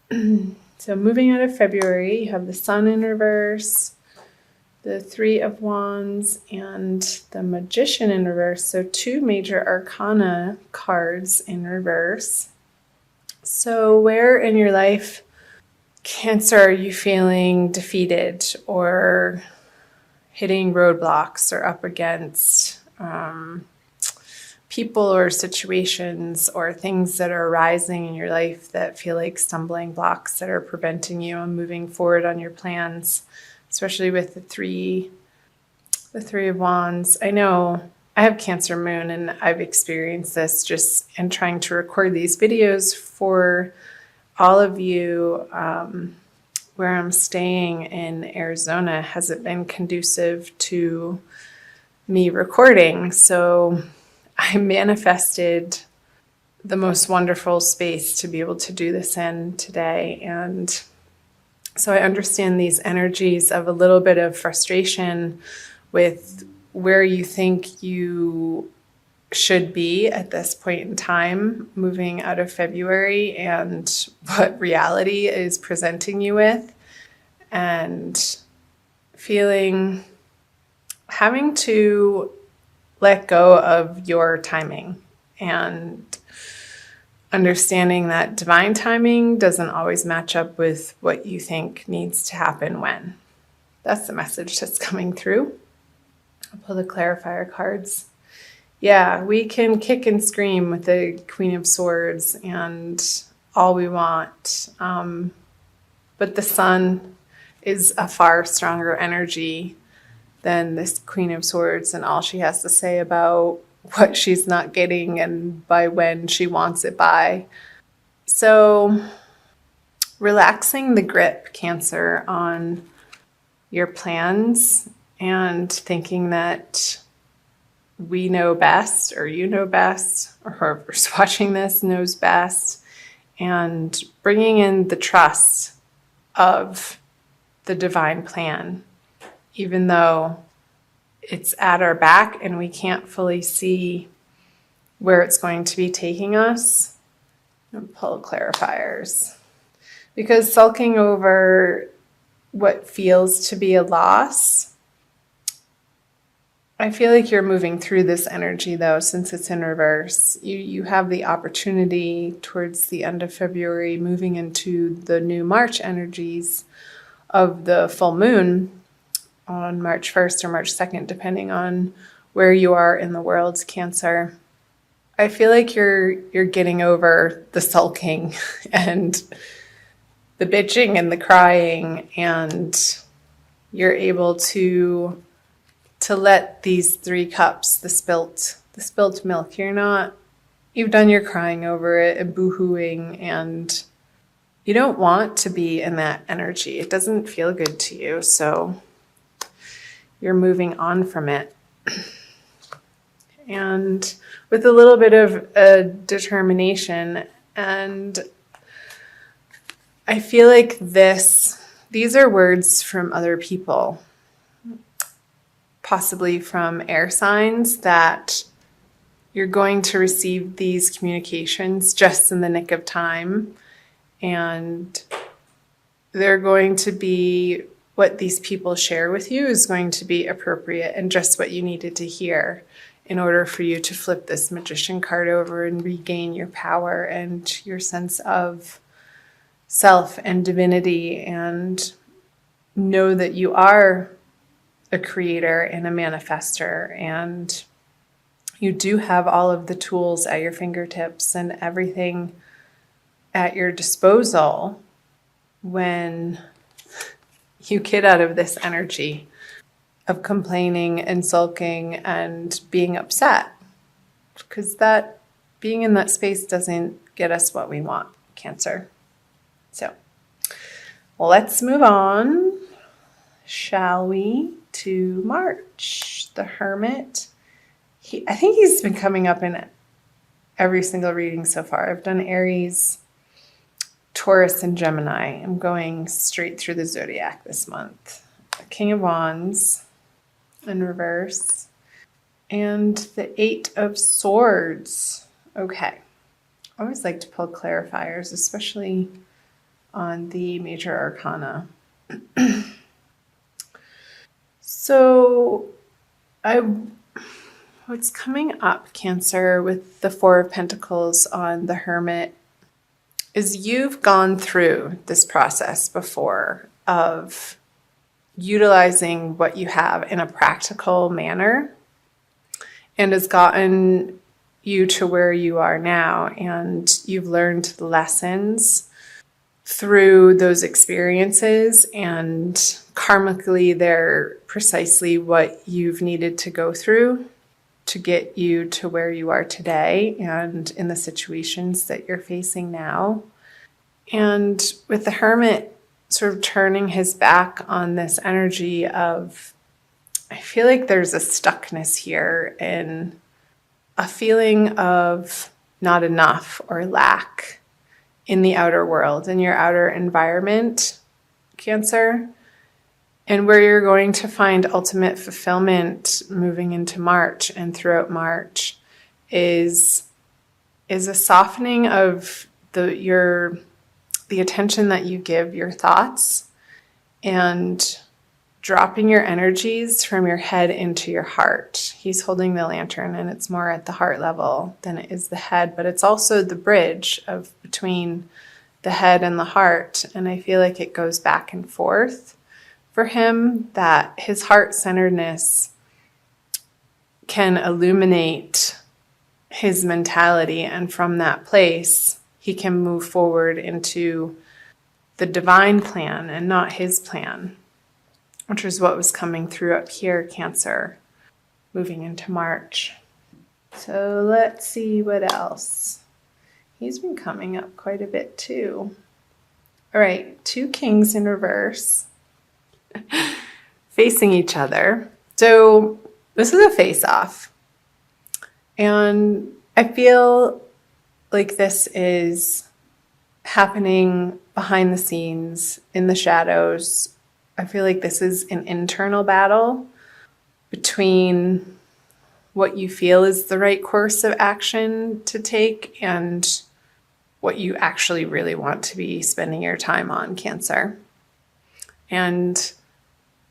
So moving out of February, you have the Sun in reverse, the Three of Wands, and the Magician in reverse. So 2 major arcana cards in reverse. So where in your life, Cancer, are you feeling defeated or hitting roadblocks or up against people or situations or things that are arising in your life that feel like stumbling blocks that are preventing you on moving forward on your plans, especially with the three of Wands? I know I have Cancer moon, and I've experienced this just in trying to record these videos for all of you. Where I'm staying in Arizona hasn't been conducive to me recording. So I manifested the most wonderful space to be able to do this in today. And so I understand these energies of a little bit of frustration with where you think you should be at this point in time, moving out of February, and what reality is presenting you with, and having to let go of your timing, and understanding that divine timing doesn't always match up with what you think needs to happen when. That's the message that's coming through. I'll pull the clarifier cards. Yeah, we can kick and scream with the Queen of Swords and all we want. But the Sun is a far stronger energy than this Queen of Swords and all she has to say about what she's not getting and by when she wants it by. So relaxing the grip, Cancer, on your plans and thinking that we know best, or you know best, or whoever's watching this knows best, and bringing in the trust of the divine plan, even though it's at our back and we can't fully see where it's going to be taking us. And pull clarifiers. Because sulking over what feels to be a loss, I feel like you're moving through this energy, though, since it's in reverse. You have the opportunity towards the end of February, moving into the new March energies of the full moon on March 1st or March 2nd, depending on where you are in the world, Cancer. I feel like you're getting over the sulking and the bitching and the crying, and you're able to let these 3 cups, the spilt milk, you've done your crying over it and boo-hooing, and you don't want to be in that energy. It doesn't feel good to you, so you're moving on from it. And with a little bit of determination, and I feel like these are words from other people, possibly from air signs, that you're going to receive these communications just in the nick of time, and they're going to be, what these people share with you is going to be appropriate and just what you needed to hear in order for you to flip this Magician card over and regain your power and your sense of self and divinity, and know that you are a creator and a manifester, and you do have all of the tools at your fingertips and everything at your disposal when you get out of this energy of complaining and sulking and being upset, because that being in that space doesn't get us what we want, Cancer. So let's move on, shall we, to March. The Hermit. I think he's been coming up in every single reading so far. I've done Aries, Taurus, and Gemini. I'm going straight through the zodiac this month. The King of Wands in reverse, and the 8 of Swords. Okay. I always like to pull clarifiers, especially on the major arcana. So what's coming up, Cancer, with the Four of Pentacles on the Hermit is you've gone through this process before of utilizing what you have in a practical manner, and has gotten you to where you are now, and you've learned the lessons through those experiences, and karmically they're precisely what you've needed to go through to get you to where you are today and in the situations that you're facing now. And with the Hermit sort of turning his back on this energy of, I feel like there's a stuckness here in a feeling of not enough or lack in the outer world, in your outer environment, Cancer, and where you're going to find ultimate fulfillment moving into March and throughout March is a softening of the attention that you give your thoughts, and dropping your energies from your head into your heart. He's holding the lantern, and it's more at the heart level than it is the head, but it's also the bridge of between the head and the heart. And I feel like it goes back and forth for him, that his heart-centeredness can illuminate his mentality, and from that place he can move forward into the divine plan and not his plan, which is what was coming through up here, Cancer, moving into March. So let's see what else. He's been coming up quite a bit too. All right, 2 kings in reverse facing each other. So this is a face-off. And I feel like this is happening behind the scenes, in the shadows. I feel like this is an internal battle between what you feel is the right course of action to take and what you actually really want to be spending your time on, Cancer. And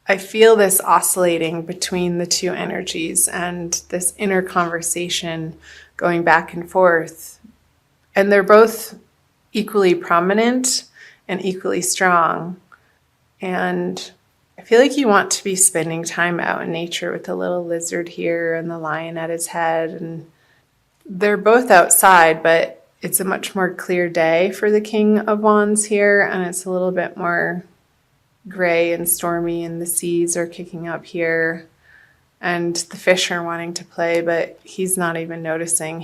I feel this oscillating between the two energies and this inner conversation going back and forth. And they're both equally prominent and equally strong. And I feel like you want to be spending time out in nature with the little lizard here and the lion at his head. And they're both outside, but it's a much more clear day for the King of Wands here. And it's a little bit more gray and stormy, and the seas are kicking up here. And the fish are wanting to play, but he's not even noticing.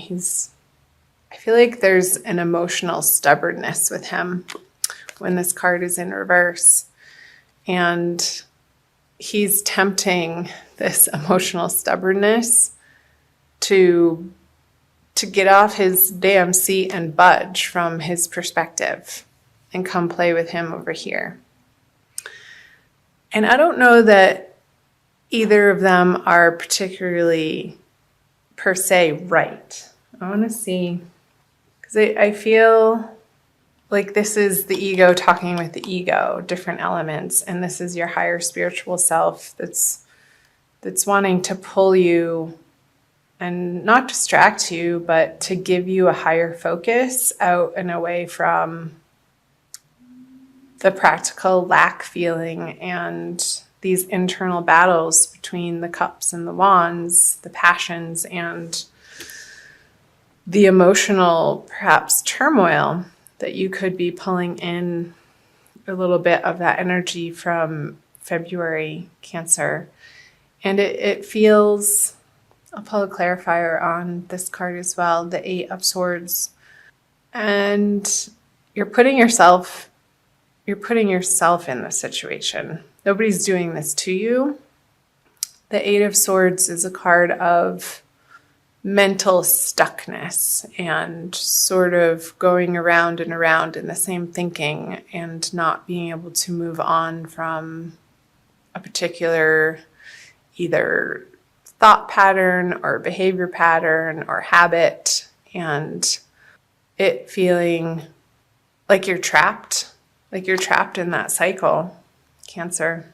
I feel like there's an emotional stubbornness with him when this card is in reverse. And he's tempting this emotional stubbornness to get off his damn seat and budge from his perspective and come play with him over here. And I don't know that either of them are particularly per se right. I want to see, because I feel like this is the ego talking with the ego, different elements, and this is your higher spiritual self that's wanting to pull you and not distract you, but to give you a higher focus out and away from the practical lack feeling and these internal battles between the cups and the wands, the passions and the emotional, perhaps, turmoil that you could be pulling in a little bit of that energy from February, Cancer. And it feels, I'll pull a clarifier on this card as well, the 8 of Swords. And you're putting yourself in this situation. Nobody's doing this to you. The 8 of Swords is a card of mental stuckness and sort of going around and around in the same thinking and not being able to move on from a particular either thought pattern or behavior pattern or habit, and it feeling like you're trapped like you're trapped in that cycle, Cancer,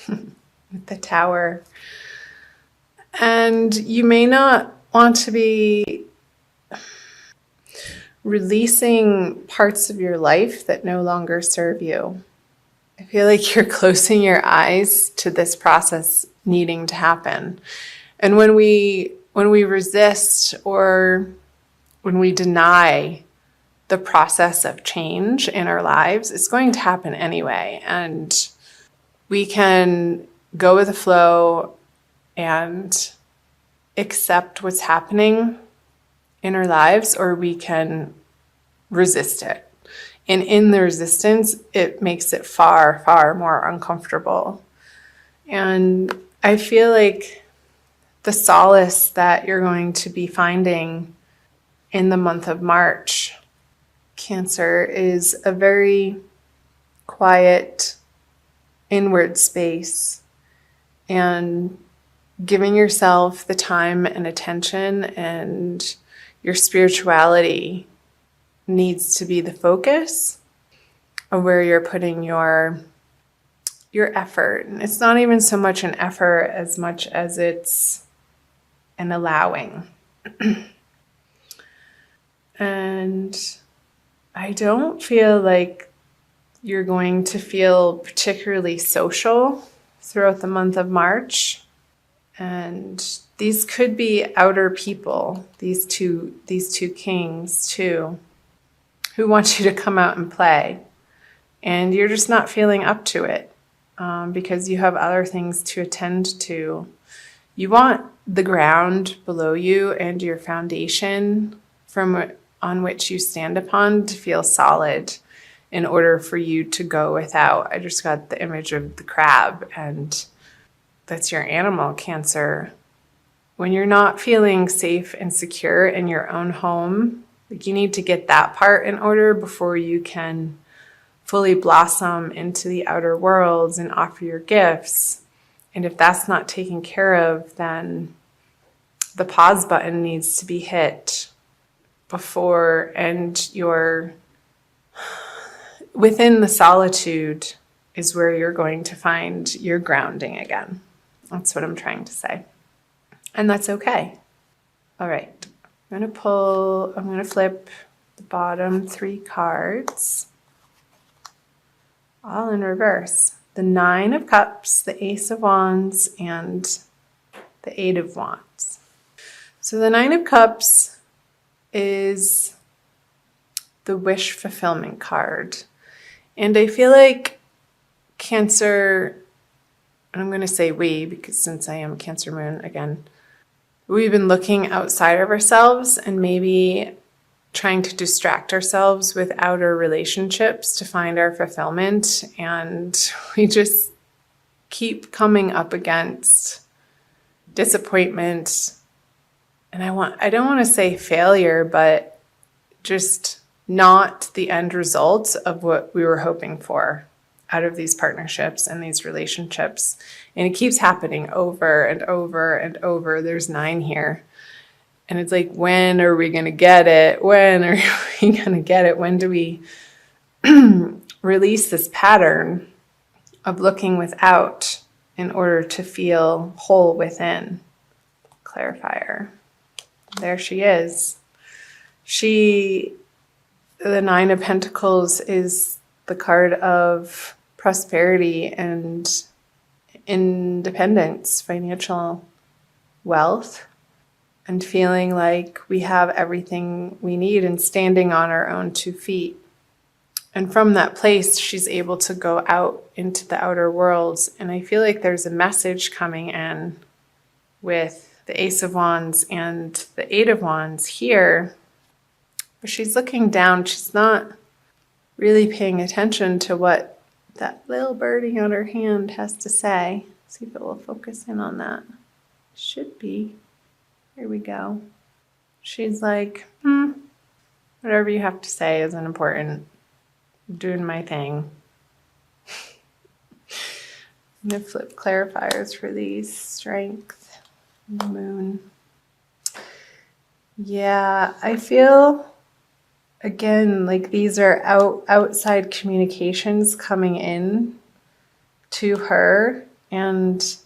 with the Tower. And you may not want to be releasing parts of your life that no longer serve you. I feel like you're closing your eyes to this process needing to happen. And when we resist or when we deny the process of change in our lives, it's going to happen anyway. And we can go with the flow and accept what's happening in our lives, or we can resist it. And in the resistance, it makes it far, far more uncomfortable. And I feel like the solace that you're going to be finding in the month of March, Cancer, is a very quiet, inward space, and giving yourself the time and attention, and your spirituality needs to be the focus of where you're putting your effort. And it's not even so much an effort as much as it's an allowing. And I don't feel like you're going to feel particularly social throughout the month of March. And these could be outer people, these two kings too, who want you to come out and play. And you're just not feeling up to it because you have other things to attend to. You want the ground below you and your foundation on which you stand upon to feel solid in order for you to go without. I just got the image of the crab, and that's your animal, Cancer. When you're not feeling safe and secure in your own home, like, you need to get that part in order before you can fully blossom into the outer worlds and offer your gifts. And if that's not taken care of, then the pause button needs to be hit before, and you're within the solitude is where you're going to find your grounding again. That's what I'm trying to say. And that's okay. All right. I'm going to flip the bottom 3 cards, all in reverse. The 9 of Cups, the Ace of Wands, and the 8 of Wands. So the 9 of Cups is the wish fulfillment card. And I feel like Cancer, and I'm going to say we, because since I am Cancer moon again, we've been looking outside of ourselves and maybe trying to distract ourselves with outer relationships to find our fulfillment. And we just keep coming up against disappointment. And I don't want to say failure, but just not the end result of what we were hoping for out of these partnerships and these relationships. And it keeps happening over and over and over. There's 9 here. And it's like, when are we going to get it? When are we going to get it? When do we release this pattern of looking without in order to feel whole within? Clarifier. There she is. The 9 of Pentacles is the card of prosperity and independence, financial wealth, and feeling like we have everything we need and standing on our own 2 feet. And from that place, she's able to go out into the outer worlds. And I feel like there's a message coming in with the Ace of Wands and the 8 of Wands here. But she's looking down. She's not really paying attention to what that little birdie on her hand has to say. See if it will focus in on that. Should be. Here we go. She's like, whatever you have to say isn't important. I'm doing my thing. I'm going to flip clarifiers for these. Strength, Moon. Yeah, I feel again, like these are outside communications coming in to her, and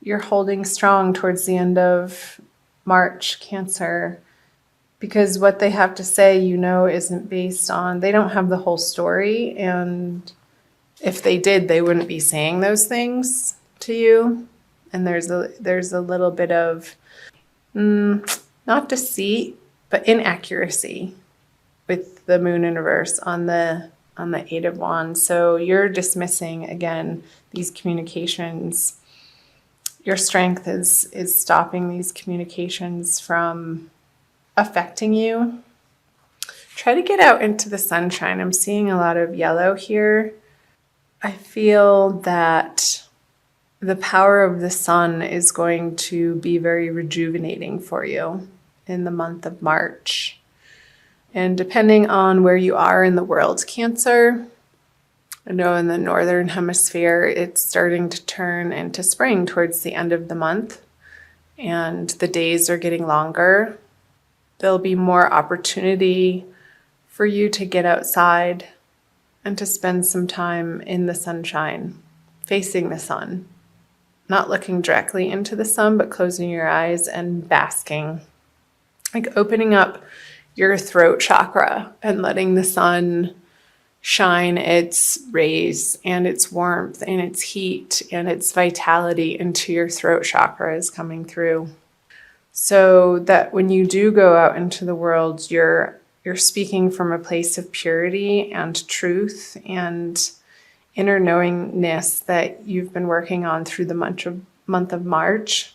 you're holding strong towards the end of March, Cancer, because what they have to say, isn't based on, they don't have the whole story. And if they did, they wouldn't be saying those things to you. And there's a little bit of, not deceit, but inaccuracy with the moon in reverse on the Eight of Wands. So you're dismissing, again, these communications. Your strength is stopping these communications from affecting you. Try to get out into the sunshine. I'm seeing a lot of yellow here. I feel that the power of the sun is going to be very rejuvenating for you in the month of March. And depending on where you are in the world, Cancer, I know in the northern hemisphere, it's starting to turn into spring towards the end of the month, and the days are getting longer. There'll be more opportunity for you to get outside and to spend some time in the sunshine, facing the sun, not looking directly into the sun, but closing your eyes and basking, like opening up your throat chakra and letting the sun shine its rays and its warmth and its heat and its vitality into your throat chakra is coming through. So that when you do go out into the world, you're speaking from a place of purity and truth and inner knowingness that you've been working on through the month of March.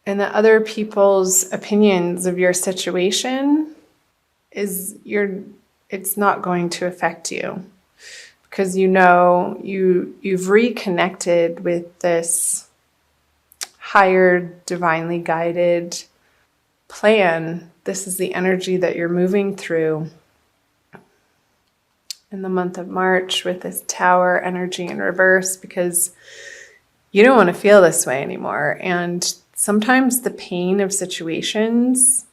And that other people's opinions of your situation it's not going to affect you, because you've reconnected with this higher, divinely guided plan. This is the energy that you're moving through in the month of March with this Tower energy in reverse, because you don't want to feel this way anymore. And sometimes the pain of situations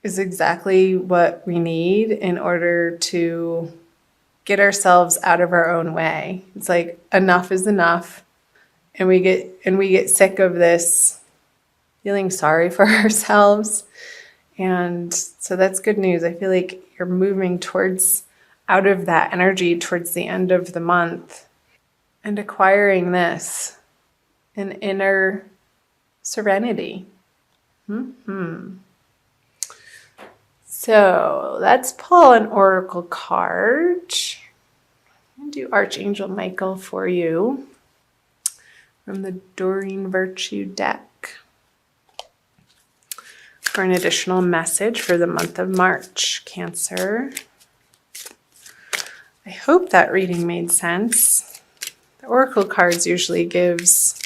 is exactly what we need in order to get ourselves out of our own way. It's like enough is enough. And we get sick of this feeling sorry for ourselves. And so that's good news. I feel like you're moving out of that energy towards the end of the month and acquiring an inner serenity. So let's pull an oracle card. I'm going to do Archangel Michael for you from the Doreen Virtue deck for an additional message for the month of March, Cancer. I hope that reading made sense. The oracle cards usually gives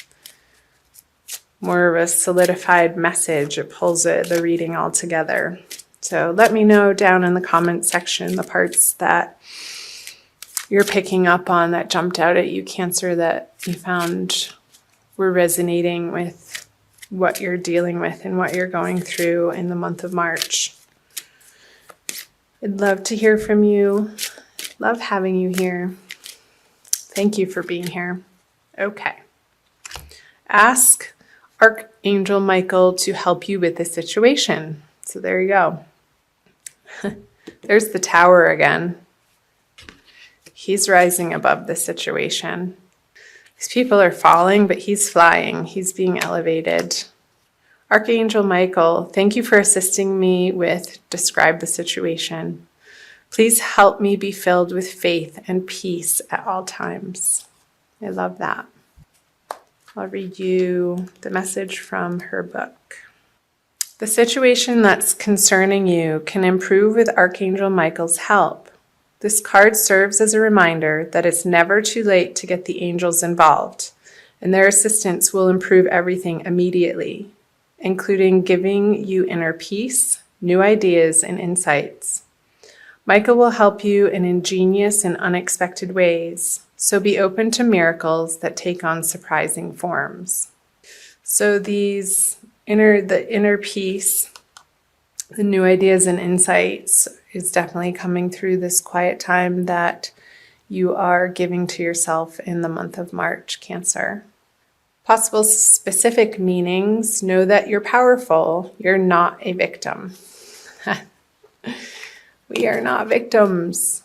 more of a solidified message. It pulls the reading all together. So let me know down in the comment section the parts that you're picking up on that jumped out at you, Cancer, that you found were resonating with what you're dealing with and what you're going through in the month of March. I'd love to hear from you. Love having you here. Thank you for being here. Okay. Ask Archangel Michael to help you with this situation. So there you go. There's the Tower again. He's rising above the situation. These people are falling, but he's flying. He's being elevated. Archangel Michael, thank you for assisting me with describe the situation. Please help me be filled with faith and peace at all times. I love that. I'll read you the message from her book. The situation that's concerning you can improve with Archangel Michael's help. This card serves as a reminder that it's never too late to get the angels involved, and their assistance will improve everything immediately, including giving you inner peace, new ideas, and insights. Michael will help you in ingenious and unexpected ways, so be open to miracles that take on surprising forms. So the inner peace The new ideas and insights is definitely coming through this quiet time that you are giving to yourself in the month of March, Cancer. Possible specific meanings: know that you're powerful. You're not a victim. We are not victims.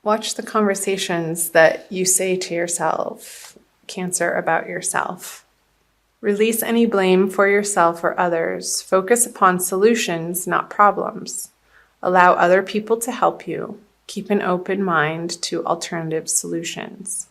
Watch the conversations that you say to yourself, Cancer, about yourself. Release any blame for yourself or others. Focus upon solutions, not problems. Allow other people to help you. Keep an open mind to alternative solutions.